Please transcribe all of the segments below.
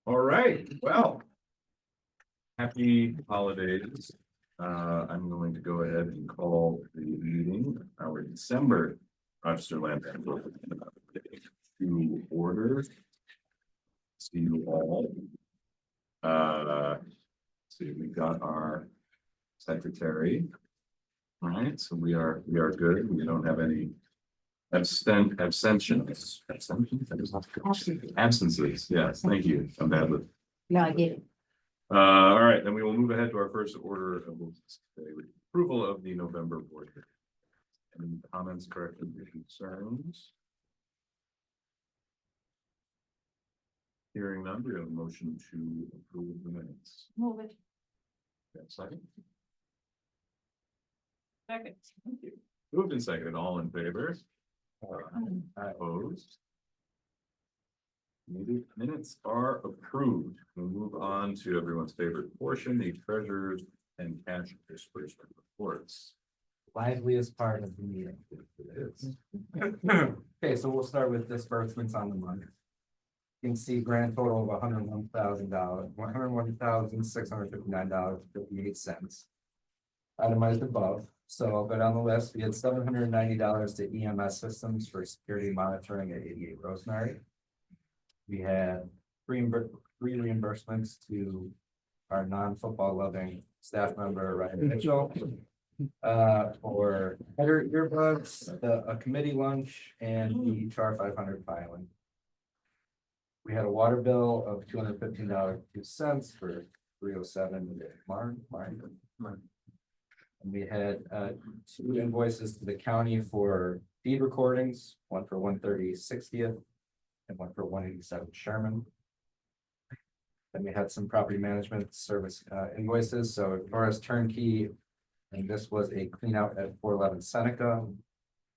All right, well. Happy holidays. I'm going to go ahead and call the meeting, our December Rochester Land Bank to order. See you all. See, we've got our secretary. All right, so we are good. We don't have any abstentions. Absences. Yes, thank you. I'm bad with. No, I get it. All right, then we will move ahead to our first order of business today, with approval of the November board. Any comments, corrections, or concerns? Hearing none, we have a motion to approve the minutes. Move it. Second. Second. Thank you. Moved and seconded, all in favor? Opposed? Minutes are approved. We'll move on to everyone's favorite portion, the treasurer's and cash disbursement reports. Liveliest part of the meeting. Okay, so we'll start with disbursements on the month. You can see grand total of $101,000, $101,659.58. Itemized above. So I'll go down the list. We had $790 to EMS systems for security monitoring at 88 Rosemary. We had three reimbursements to our non-football loving staff member, Ryan Mitchell, for better earbuds, a committee lunch, and the HR 500 filing. We had a water bill of $215.02 for 307 Martin. And we had two invoices to the county for deed recordings, one for 130 60th and one for 187 Sherman. Then we had some property management service invoices. So Norris Turnkey, and this was a clean out at 411 Seneca,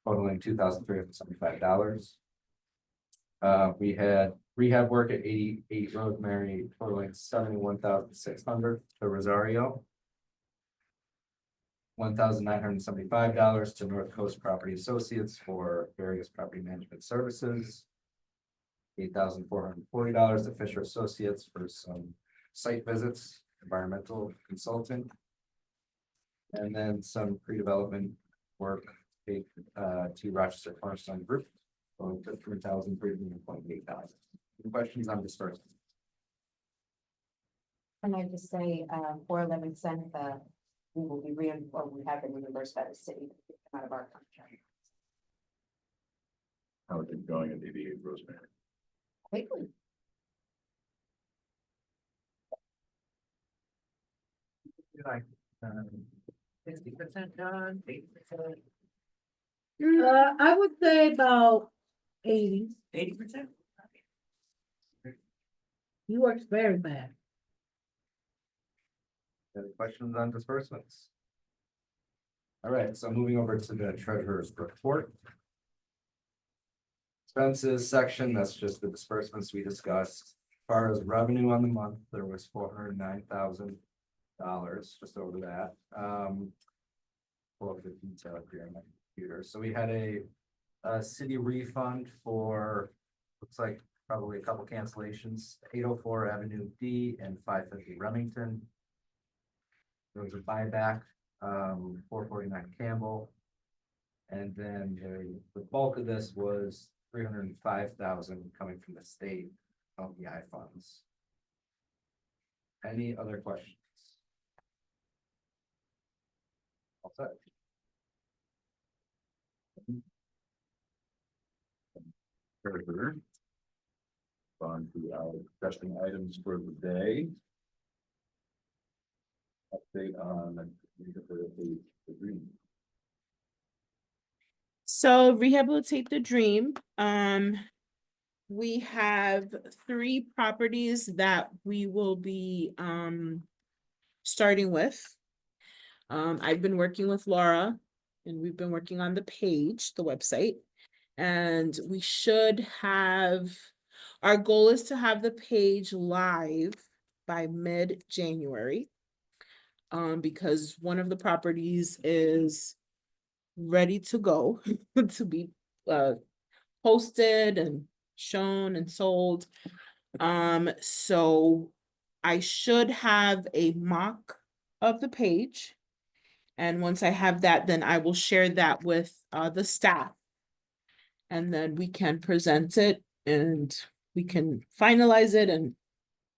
totaling $2,375. We had rehab work at 88 Rosemary, totaling $71,600 to Rosario. $1,975 to North Coast Property Associates for various property management services. $8,440 to Fisher Associates for some site visits, environmental consulting. And then some pre-development work paid to Rochester Cornerstone Group, going to $3,328. Any questions on disbursement? Can I just say, 411 Seneca, we will be or we have been reimbursed by the city out of our contract. How is it going at 88 Rosemary? Quickly. Like 60% done, 80%. I would say about 80. 80%. He works very bad. Any questions on disbursements? All right, so moving over to the treasurer's report. Expenses section, that's just the disbursements we discussed. As far as revenue on the month, there was $409,000, just over that. Pull up the detail here on my computer. So we had a city refund for, looks like probably a couple cancellations, 804 Avenue D and 550 Remington. There was a buyback, 449 Campbell. And then the bulk of this was 305,000 coming from the state LPI funds. Any other questions? All set. Treasurer. On to our discussion items for the day. Update on the dream. So rehabilitate the dream. We have 3 properties that we will be starting with. I've been working with Laura and we've been working on the page, the website, and we should have, our goal is to have the page live by mid-January. Because one of the properties is ready to go to be posted and shown and sold. So I should have a mock of the page. And once I have that, then I will share that with the staff. And then we can present it and we can finalize it and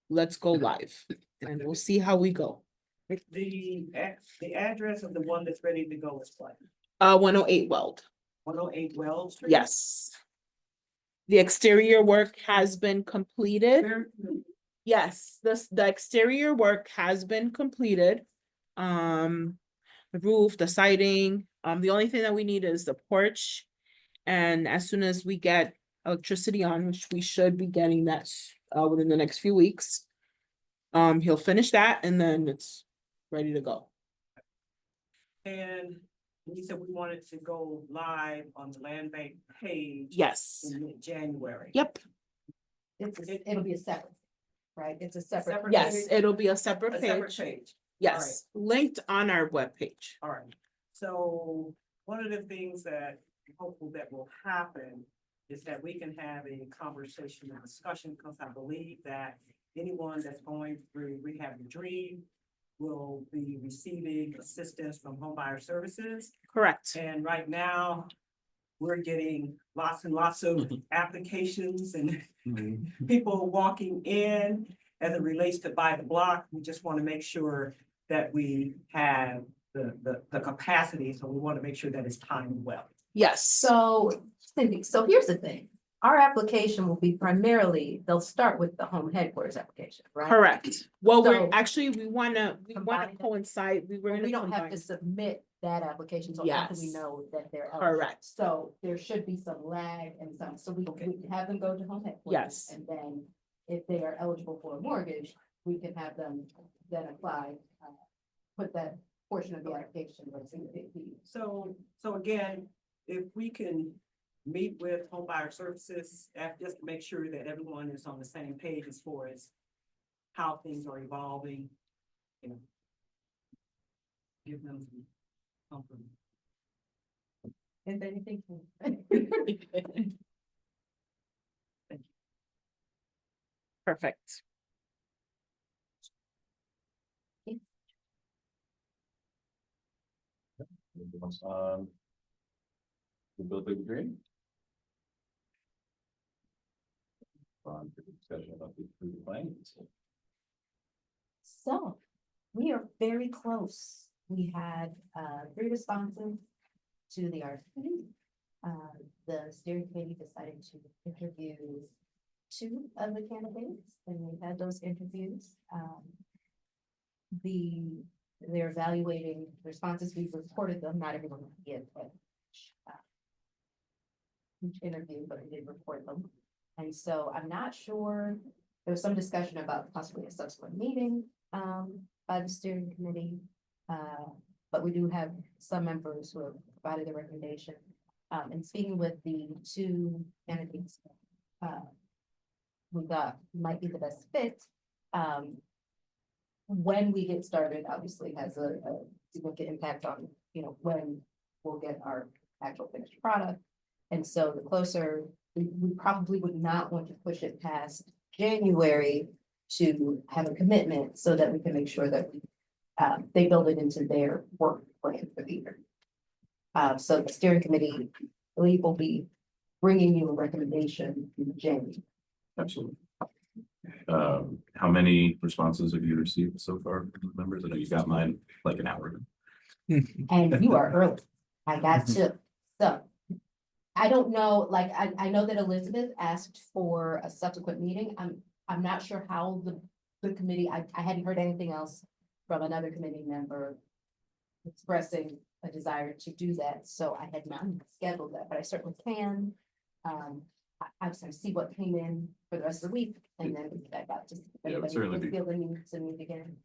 let's go live. And we'll see how we go. The address of the one that's ready to go is what? 108 Weld. 108 Wells Street? Yes. The exterior work has been completed. Where- Yes, the exterior work has been completed. The roof, the siding, the only thing that we need is the porch. And as soon as we get electricity on, which we should be getting that within the next few weeks. He'll finish that and then it's ready to go. And you said we wanted to go live on the land bank page. Yes. In mid-January. Yep. It'll be a separate, right? It's a separate. Separate Yes, page? it'll be a separate A separate page. page. Yes, linked on our webpage. All right. So one of the things that I'm hopeful that will happen is that we can have a conversation and discussion, because I believe that anyone that's going through Rehab Your Dream will be receiving assistance from Home Buyer Services. Correct. And right now, we're getting lots and lots of applications and people walking in as it relates to buy the block. We just want to make sure that we have the capacity, so we want to make sure that it's timed well. Yes. So, Cindy, so here's the thing. Our application will be primarily, they'll start with the home headquarters application, right? Correct. Well, we're So- actually, we wanna Combine it? coincide, we were But gonna. we don't have combine. to submit that application until after we Yes. know that they're eligible. Correct. So there should be some lag and some, so we Okay. can have them go to home headquarters. Yes. And then if they are eligible for a mortgage, we can have them then apply, put that portion of the application. What's in the So again, if we can meet with Home Buyer Services, just to make sure that everyone is on the same page as far as how things are evolving, you know. Give them some comfort. If anything. Perfect. The building dream. On to the discussion about the approved plans. So, we are very close. We had, 3 responses to the RFP. The steering committee decided to interview 2 of the candidates, and we had those interviews. They're evaluating responses. We've reported them, not everyone yet, but each interview, but we did report them. And so I'm not sure, there was some discussion about possibly a subsequent meeting by the steering committee. But we do have some members who have provided a recommendation. And speaking with the 2 candidates who thought might be the best fit, when we get started, obviously has a significant impact on, when we'll get our actual finished product. And so the closer, we probably would not want to push it past January to have a commitment so that we can make sure that they build it into their work plan for the year. So the steering committee, I believe, will be bringing you a recommendation in January. Absolutely. How many responses have you received so far from the members? I know you got mine like an hour ago. And you are early. I got you. So I don't know, like, I know that Elizabeth asked for a subsequent meeting. I'm not sure how the committee, I hadn't heard anything else from another committee member expressing a desire to do that, so I had not scheduled that, but I certainly can. I was gonna see what came in for the rest of the week, and then get back out to. Yeah, it would certainly be- Feel the need to meet again.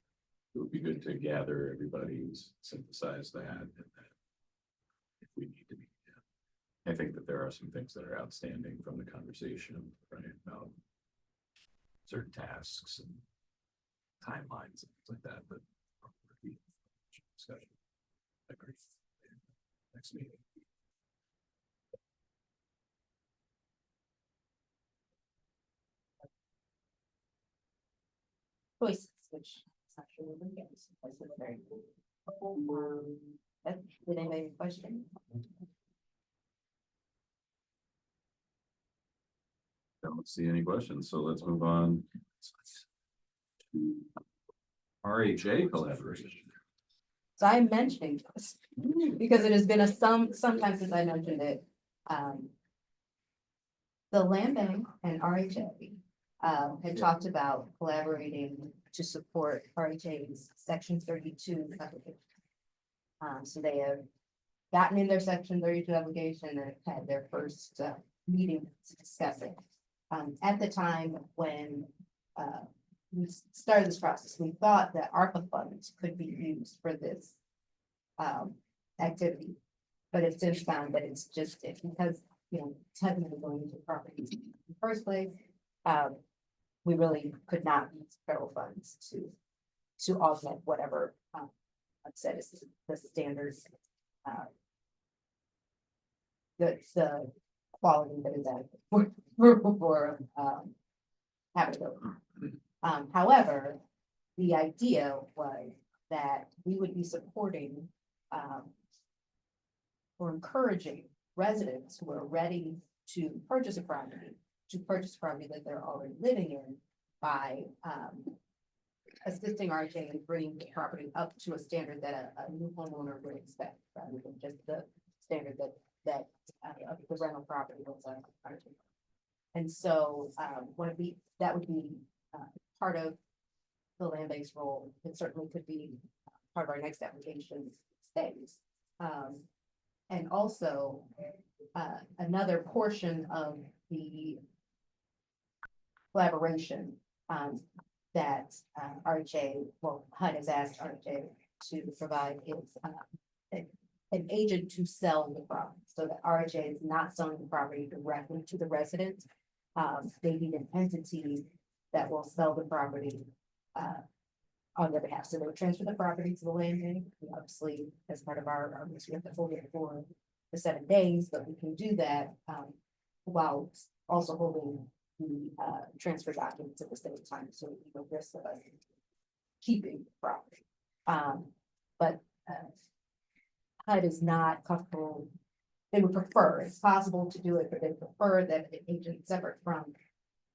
It would be good to gather everybody's, synthesize that, and then if we need to be. I think that there are some things that are outstanding from the conversation, right, about certain tasks and timelines and things like that, but. Discussion. Agree. Next meeting. choices, which is not sure we're getting. That's very cool. Did anybody have a question? Don't see any questions, so let's move on. to RHA collaboration. So I'm mentioning this because it has been sometimes since I mentioned it. The Land Bank and RHA had talked about collaborating to support RHA's Section 32 application. So they have gotten in their Section 32 application and had their first meeting to discuss it. At the time when we started this process, we thought that ARPA funds could be used for this activity. But it's since found that it's just because, you know, technically going into properties in the first place, we really could not use federal funds to augment whatever, like I said, is the standards, the quality that is adequate for habitability. However, the idea was that we would be supporting or encouraging residents who are ready to purchase a property that they're already living in by assisting RJ in bringing the property up to a standard that a new homeowner would expect, rather than just the standard that the rental property was on. And so that would be part of the land-based role. It certainly could be part of our next application phase. And also another portion of the collaboration that RHA, well, HUD has asked RHA to provide is an agent to sell the property, so that RHA is not selling the property directly to the resident. They need an entity that will sell the property on their behalf. So they would transfer the property to the land bank. Obviously, as part of our we have to hold it for the 7 days, but we can do that while also holding the transfer documents at the same time. So we no risk of us keeping the property. But HUD is not comfortable. They would prefer, it's possible to do it, but they prefer that the agent separate from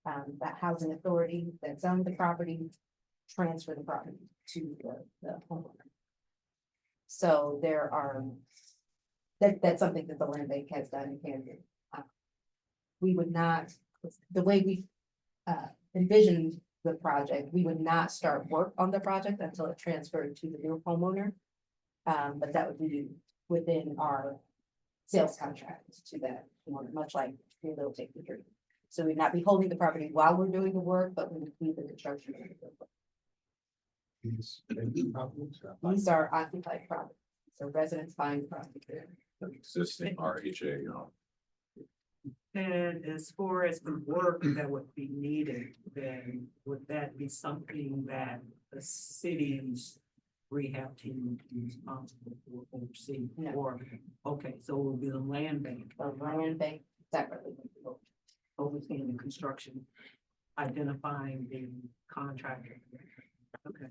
that housing authority that's owned the property transfer the property to the homeowner. So there are, that's something that the land bank has done and can do. We would not, the way we envisioned the project, we would not start work on the project until it transferred to the new homeowner. But that would be within our sales contract to that, much like the little take the dream. So we'd not be holding the property while we're doing the work, but we would be the construction. These are occupied properties, so residents buying property. Existing RHA, And as far as the work that would be needed, then would that be something that the city's rehab team would be responsible for overseeing? No. Or, okay, so it will be the land bank The land bank separately. overseeing the construction, identifying the contractor. Okay.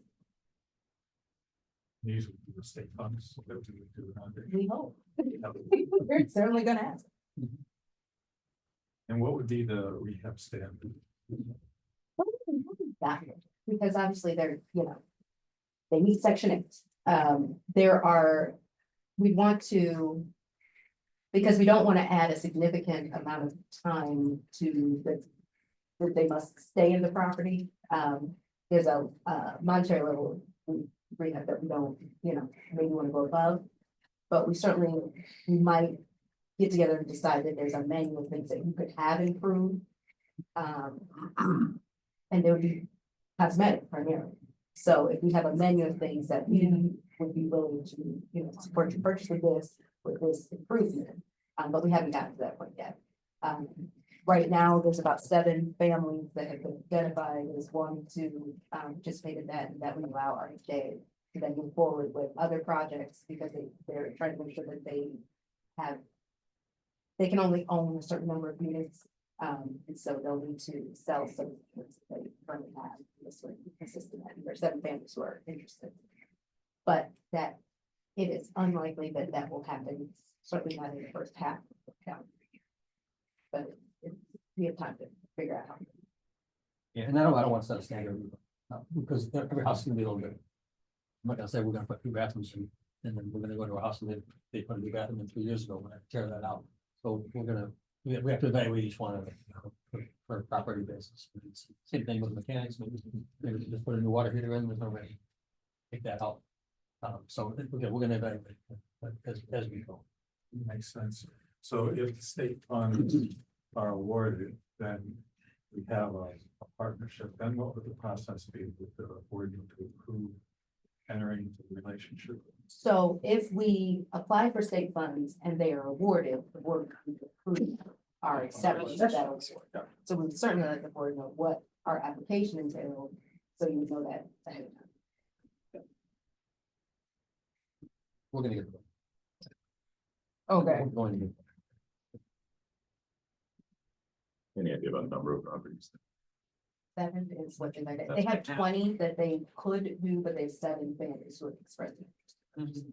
These would be the state funds. So that would be to the foundation. We hope. We're certainly gonna ask. And what would be the rehab standard? That, because obviously they're, they meet section 8. There are, we want to, because we don't want to add a significant amount of time to that they must stay in the property. There's a monetary level rehab that we don't, maybe want to go above. But we might get together and decide that there's a menu of things that you could have improved. And they would be cosmetic primarily. So if we have a menu of things that we would be willing to, support your purchase with this improvement, but we haven't gotten to that point yet. Right now, there's about 7 families that have been identified as wanting to participate in that, and that would allow RHA to then move forward with other projects because they're trying to make sure that they can only own a certain number of units And so they'll need to sell some units that they currently have. This would be consistent, and there's 7 families who are interested. But that it is unlikely that that will happen, certainly not in the first half of the calendar year. But we have time to figure out how. Yeah, and I don't want to set a standard, because every house is gonna be a little bit. I'm not gonna say we're gonna put 2 bathrooms in, and then we're gonna go to a house and they put a new bathroom in 3 years ago, we're gonna tear that out. So we're gonna, we have to evaluate each one of them, you know, for a property basis. It's same thing with mechanics, maybe just put a new water heater in, there's no way. Take that out. So we're gonna evaluate as we go. Makes sense. So if the state funds are awarded, then we have a partnership, then what would the process be with the board to approve entering into the relationship? So if we apply for state funds and they are awarded, the board can approve our acceptance of that award. So we certainly let the board know what our application entails, so you know that ahead of time. We're gonna get. Okay. We're going to get. Any idea about the number of properties? 7 is what they have 20 that they could do, but they have 7 families who have expressed interest.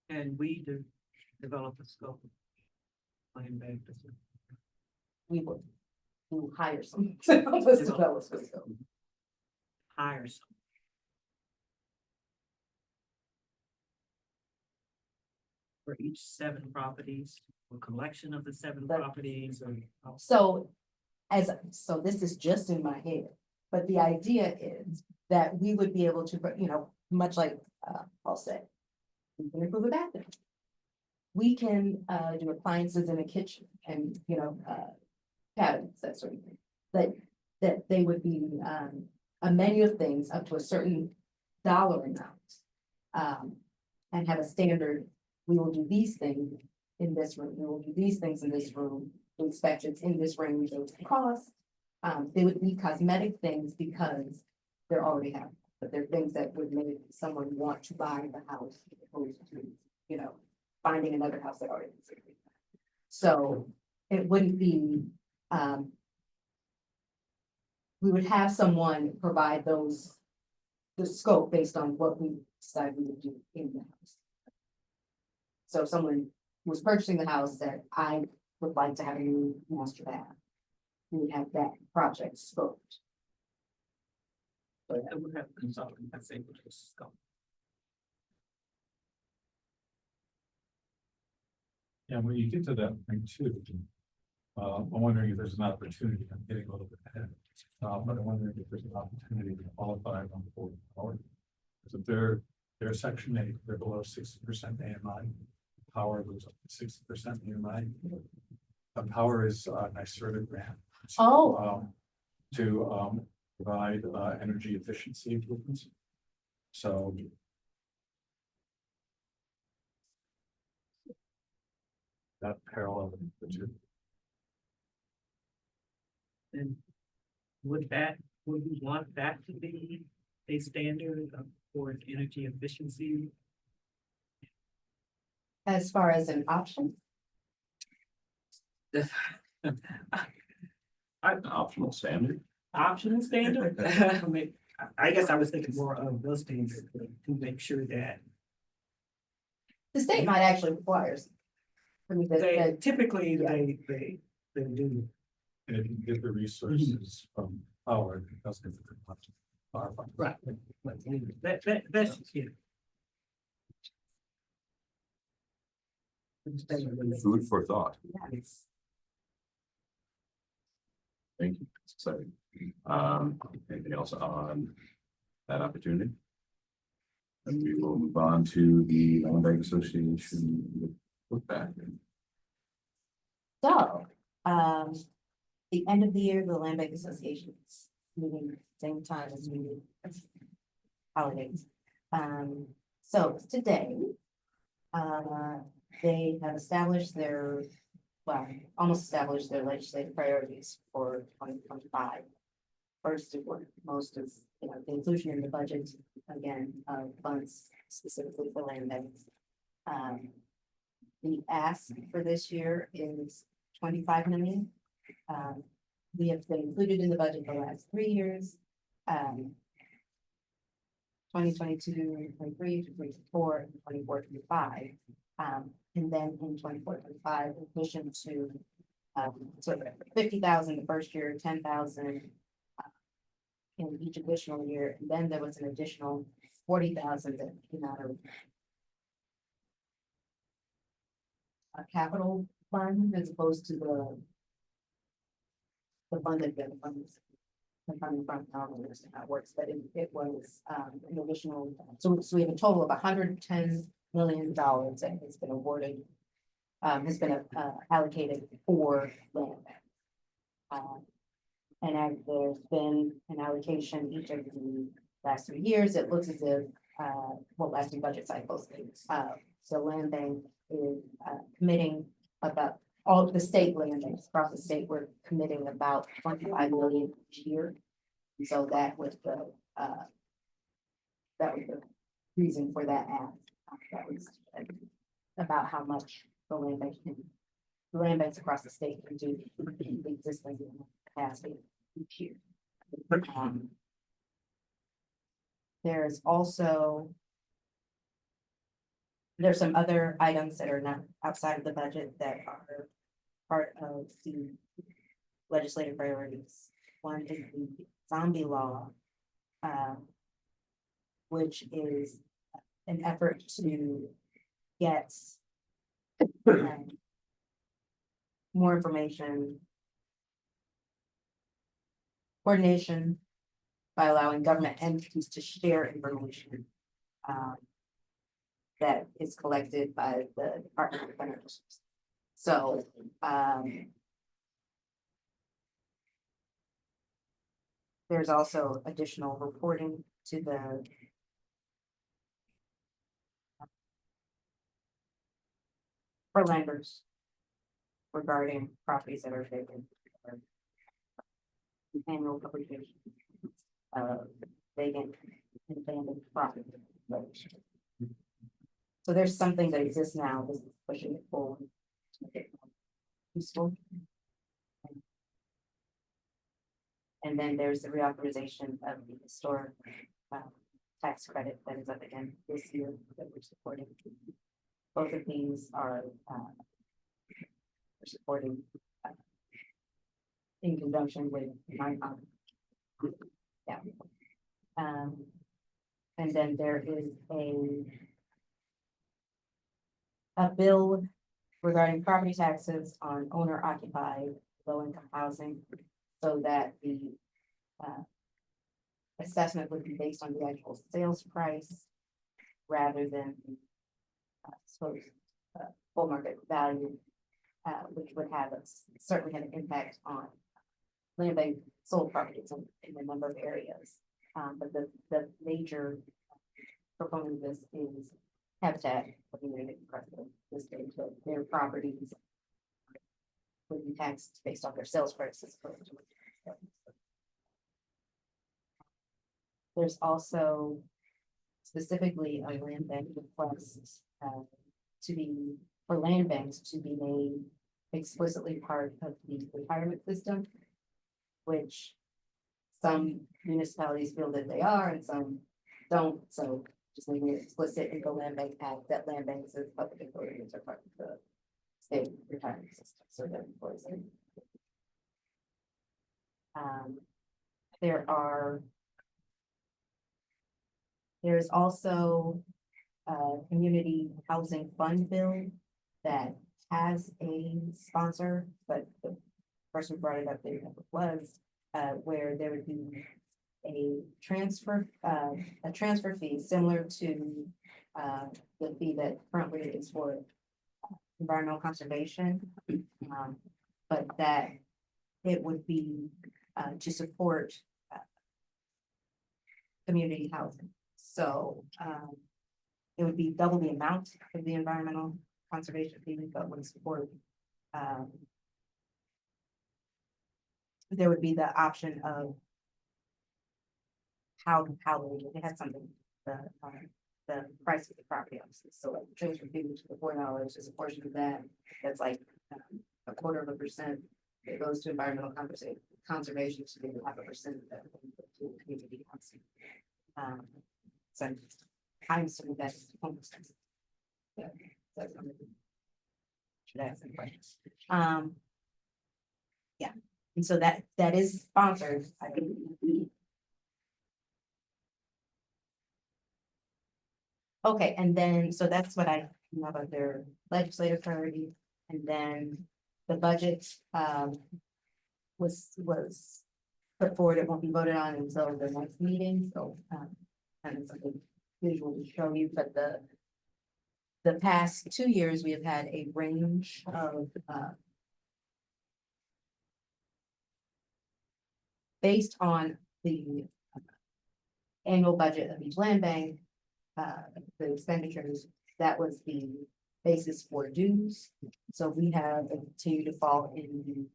And we do develop a scope. Land bank. We will hire someone to help us develop this. Hire some. For each 7 properties, a collection of the 7 But- properties or. So this is just in my head, but the idea is that we would be able to, you know, much like, I'll say. We can improve a bathroom. We can, do appliances in a kitchen and, you know, cabinets, that sort of thing. That they would be, a menu of things up to a certain dollar amount. And have a standard, we will do these things in this room, we will do these things in this room. We expect it's in this range of cost. They would be cosmetic things because they're already have, but they're things that would make someone want to buy the house as opposed to, you know, finding another house that already exists. So it wouldn't be, we would have someone provide the scope based on what we decide we would do in the house. So if someone was purchasing the house that I would like to have a new master bath, we would have that project scoped. But I would have a consultant that's able to scope. And when you get to that point too, I'm wondering if there's an opportunity, I'm getting a little bit ahead. But I'm wondering if there's an opportunity to qualify on the board. Because if they're section 8, they're below 60% AMI. Power goes up to 60% AMI. The power is a NYSERDA grant. Oh. To provide energy efficiency improvements. So. That parallel the two. And would we want that to be a standard for energy efficiency? As far as an option, An optional standard? Optional standard? I mean, I guess I was thinking more of those standards to make sure that the state might actually require. I mean, they typically Yeah. they do. And if you get the resources from power, it doesn't. Power. Right. That's, yeah. Food for thought. Yes. Thank you. It's exciting. Anything else on that opportunity? And we will move on to the Land Bank Association look back. So, the end of the year, the Land Bank Association is meeting at the same time as we do holidays. So today, they have established almost established their legislative priorities for 2025. First, and most is, you know, the inclusion in the budget, again, of funds specifically for land banks. The ask for this year is 25 million. We have been included in the budget the last 3 years. 2022, 23, 24, 24, 25. And then in 24, 25, in addition to, so 50,000 the first year, 10,000 in each additional year, and then there was an additional 40,000 that came out of a capital fund as opposed to the fund that the funds. The funding from, I don't understand how it works, but it was, an additional, so we have a total of $110 million that has been awarded. Has been allocated for land. And as there's been an allocation each of the last 3 years, it looks as if, well, last 2 budget cycles. So land bank is committing about all of the state land banks across the state, we're committing about 25 million each year. And so that was the reason for that act. That was about how much the land banks across the state can do the existing capacity each year. There's also there's some other items that are not outside of the budget that are part of the legislative priorities. One is the zombie law, which is an effort to get more information, coordination by allowing government entities to share information that is collected by the Department of Defense. So, there's also additional reporting to the for lenders regarding properties that are vacant. Annual publication vacant and abandoned property. So there's something that exists now, this is pushing it forward. To make it more useful. And then there's the reauthorization of the historic tax credit that is up again this year that we're supporting. Both of these are we're supporting in conjunction with my yeah. And then there is a bill regarding property taxes on owner occupied low income housing, so that the assessment would be based on the actual sales price rather than full market value, which would have certainly have an impact on land bank sold properties in a number of areas. But the major proponent of this is Habitat for Humanity across the state, so their properties would be taxed based on their sales prices. There's also specifically a land bank request for land banks to be made explicitly part of the retirement system, which some municipalities feel that they are and some don't. So just making it explicit in the Land Bank Act that land banks and public authorities are part of the state retirement system. So that employees there's also a community housing fund bill that has a sponsor, but the person who brought it up there was where there would be a transfer fee similar to the fee that currently is for environmental conservation, but that it would be to support community housing. So it would be double the amount of the environmental conservation fee, but would support there would be the option of how it has something the the price of the property obviously. So like transfer fee, which is the $4 is a portion of that. That's like 1/4%. It goes to environmental conservation, so they 0.5% of that to community housing. So I'm assuming that's homelessness. Yeah, that's something. Should ask some questions. Yeah, and so that is sponsored. I think. Okay, and then, so that's what I know about their legislative priority, and then the budget, was put forward, it won't be voted on until the next meeting, so, and it's something visual to show you, but the past 2 years, we have had a range of, based on the annual budget of each land bank, the expenditures, that was the basis for dues. So we have continued to fall in the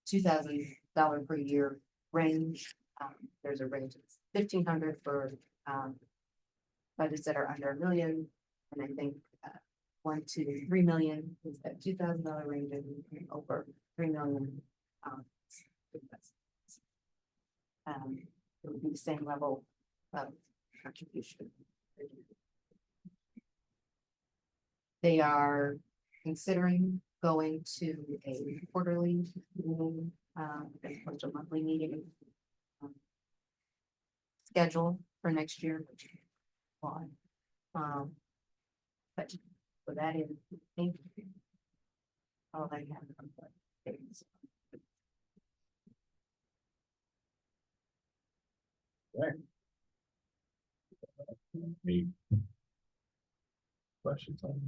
$2,000 per year range. There's a range of 1,500 for budgets that are under $1 million, and I think 1 to 3 million is that $2,000 range, and over 3 million. It would be the same level of contribution. They are considering going to a quarterly meeting, as opposed to a monthly meeting. Schedule for next year, which is fine. But for that is, I think, all I have. Any questions on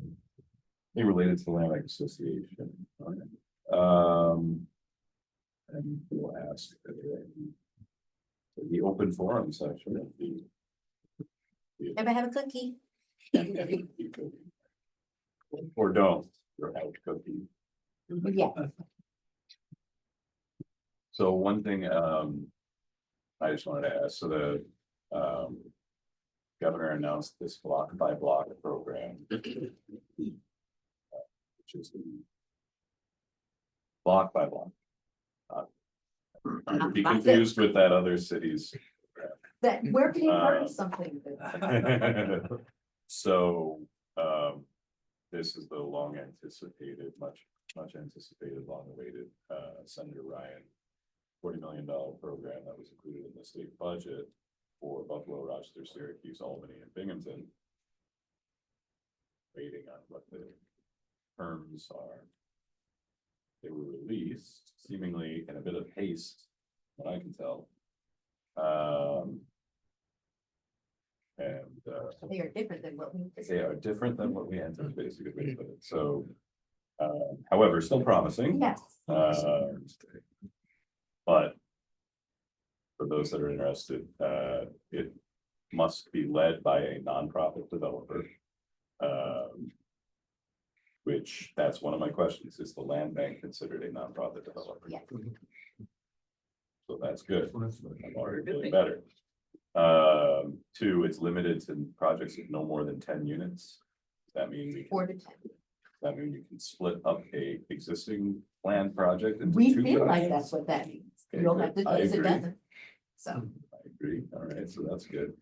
they related to the Land Bank Association? And we'll ask the open forum section of the. Ever have a cookie? Or don't, or have a cookie. Yeah. So one thing, I just wanted to ask, so the, governor announced this block by block program. Which is the block by block. Not to be confused with that other city's. That, where can you learn something? So, this is the long anticipated, much anticipated, long awaited, Senator Ryan. $40 million program that was included in the state budget for Buffalo, Rochester, Syracuse, Albany, and Binghamton. Waiting on what the terms are. They were released seemingly in a bit of haste, what I can tell. They are different than what we. They are different than what we anticipated. So, however, still promising. Yes. But for those that are interested, it must be led by a nonprofit developer. Which that's one of my questions, is the land bank considered a nonprofit developer? Yes. So that's good. I'm already feeling better. 2, it's limited to projects of no more than 10 units. Does that mean we 4 to 10. that mean you can split up a existing land project into We 2 feel like projects? that's what that means. Okay, You'll good. have to, I it agree. doesn't. So, I agree. All right, so that's good.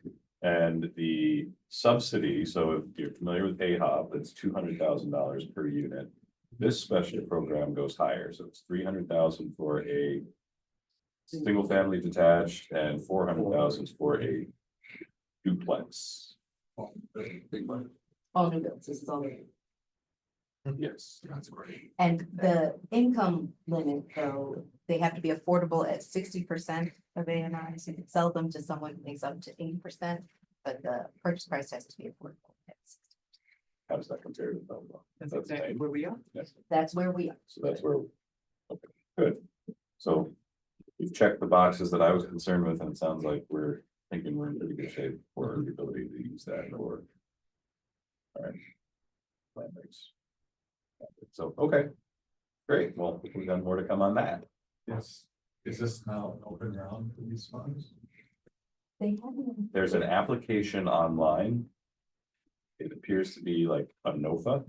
And the subsidy, so if you're familiar with AHOP, it's $200,000 per unit. This special program goes higher, so it's 300,000 for a single family detached and 400,000 for a duplex. all new builds, this is all new. Yes, that's great. And the income limit, though, they have to be affordable at 60% of AMI, so you can sell them to someone who makes up to 80%, but the purchase price has to be affordable. at 60%. How does that compare to Belmont? That's the exactly same. where we are. Yes, That's where we are. so that's where, okay, good. So we've checked the boxes that I was concerned with, and it sounds like we're thinking we're in pretty good shape for the ability to use that or. All right. Land banks. So, okay, great. Well, we've got more to come on that. Yes, is this now an open round for these funds? They haven't. There's an application online. It appears to be like a NOFA.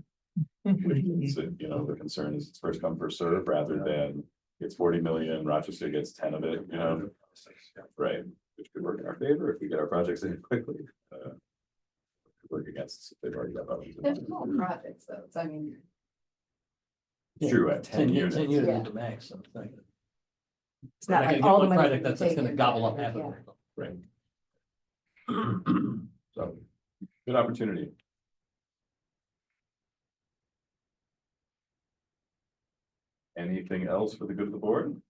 Which is, the concern is it's first come, first serve rather than it's 40 million, Rochester gets 10 of it, right? Which could work in our favor if we get our projects in quickly. Could work against us if they've already got budgets. There's small projects though, so I mean, True, at 10 units. 10 units Yeah. at the max, I'm thinking. it's not Like, like I get all the one money. project that's gonna gobble up half of Yeah. it. Right. So, good opportunity. Anything else for the good of the board?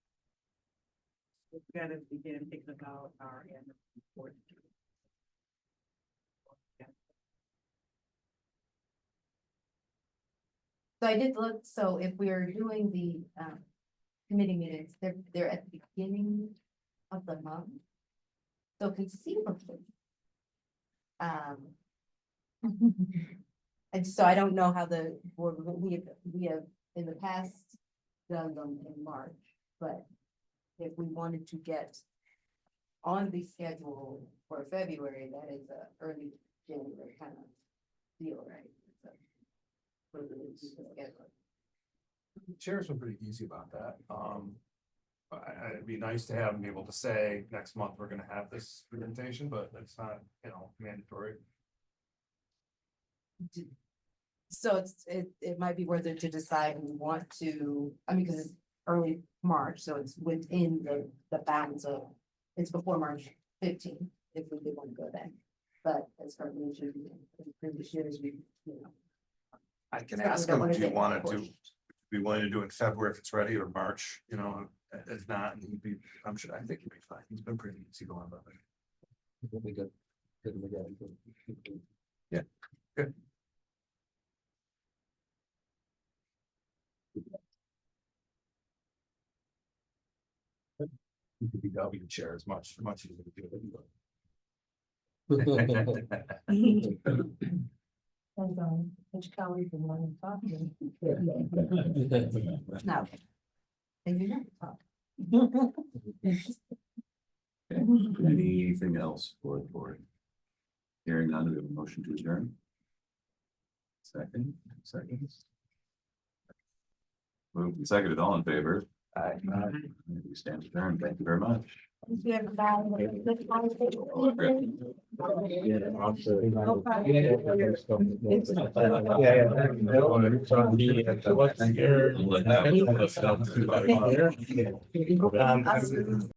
We've got to begin thinking about our annual report. So I did look, so if we are doing the committee meetings, they're at the beginning of the month. So conceivably. And so I don't know how the board, we have in the past done them in March, but if we wanted to get on the schedule for February, that is a early January kind of deal, right? So, for the schedule. Chair's been pretty easy about that. It'd be nice to have them be able to say, next month, we're gonna have this presentation, but it's not, mandatory. So it might be worth it to decide we want to, I mean, because it's early March, so it's within the bounds of, it's before March 15th, if we did want to go then. But as far as mentioned, in previous years, I can So we ask don't them, wanna do you get wanna pushed. be willing to do it in February if it's ready, or March, if not, I think he'd be fine. He's been pretty easy going about it. It'll be good. Good to get it. Yeah, good. You could be W chair as much easier to do. Depends on which colleague you want to talk to. No. And you're not talking. Anything else for the board? Hearing none, we have a motion to adjourn. Seconds. Moved and seconded, all in favor? Aye. We stand adjourned. Thank you very much. Thank you, everybody. Good conversation. Yeah.